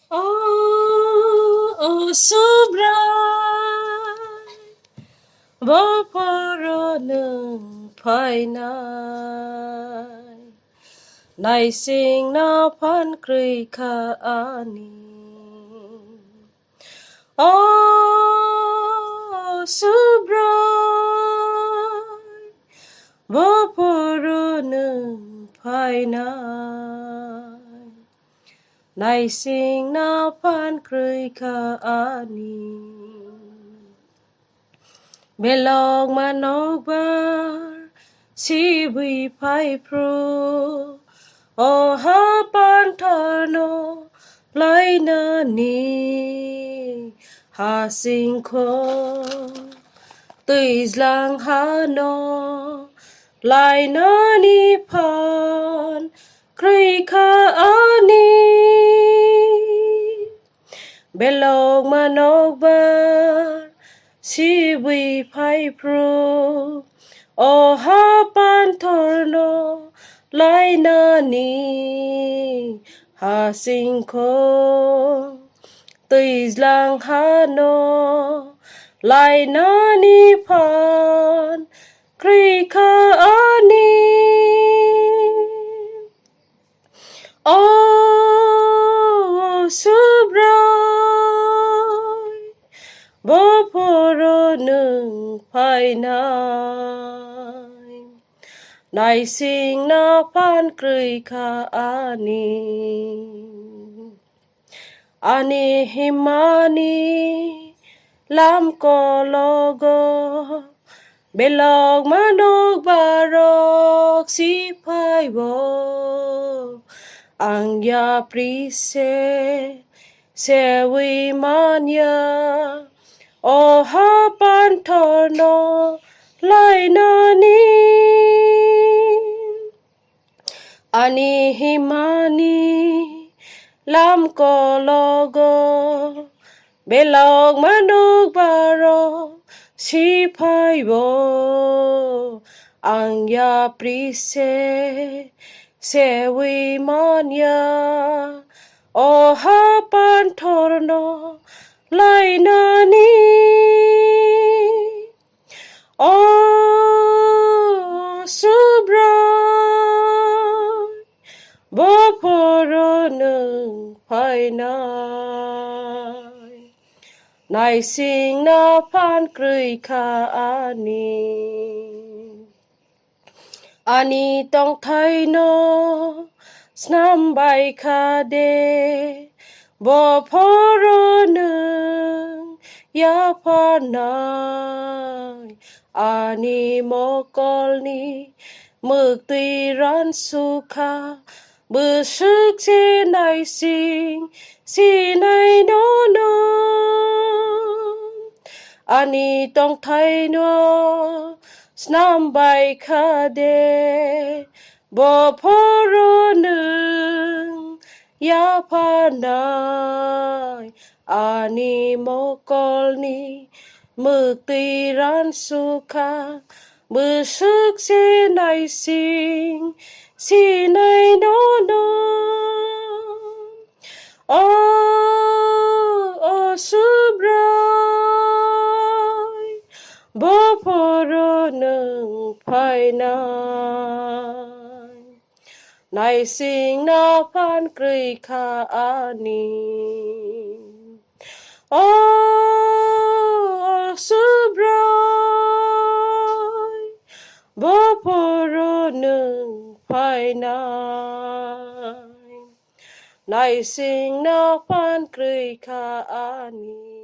Oh, oh, so bright,บ่พอรอหนึ่งภายในในสิ่งนับพันกรีคาอานีOh, so bright, บ่พอรอหนึ่งภายในในสิ่งนับพันกรีคาอานี Belong manobar si we pai pro o hapan thano lai na ni ha sing kho tùy lang ha no lai na ni pan kri kha ani Belong manobar si we pai pro o hapan torno lai na ni ha sing kho tùy lang ha no lai na ni pan kri kha ani Oh, so bright, บ่พอรอหนึ่งภายในในสิ่งนับพันกรีคาอานีอานีหิมานีลำกอโลโกเบลอกมานกบารอกสิพายบอังยาปริเซเสวิมานยาโอฮาปันทโนไลนานีอานีหิมานีลำกอโลโกเบลอกมานกบารอกสิพายบอังยาปริเซเสวิมานยาโอฮาปันทโนไลนานี Oh, so bright, บ่พอรอหนึ่งภายในในสิ่งนับพันกรีคาอานีอานีต้องไทยโนสนามใบคาเดบ่พอรอหนึ่งยาพานายอานีโมกอลนีมึกตีรันสุขามือซึกที่ในสิ่งที่ในโนโนอานีต้องไทยโนสนามใบคาเดบ่พอรอหนึ่งยาพานายอานีโมกอลนีมึกตีรันสุขามือซึกที่ในสิ่งที่ในโนโน Oh, oh, so bright, บ่พอรอหนึ่งภายในในสิ่งนับพันกรีคาอานี Oh, so bright, บ่พอรอหนึ่งภายในในสิ่งนับพันกรีคาอานี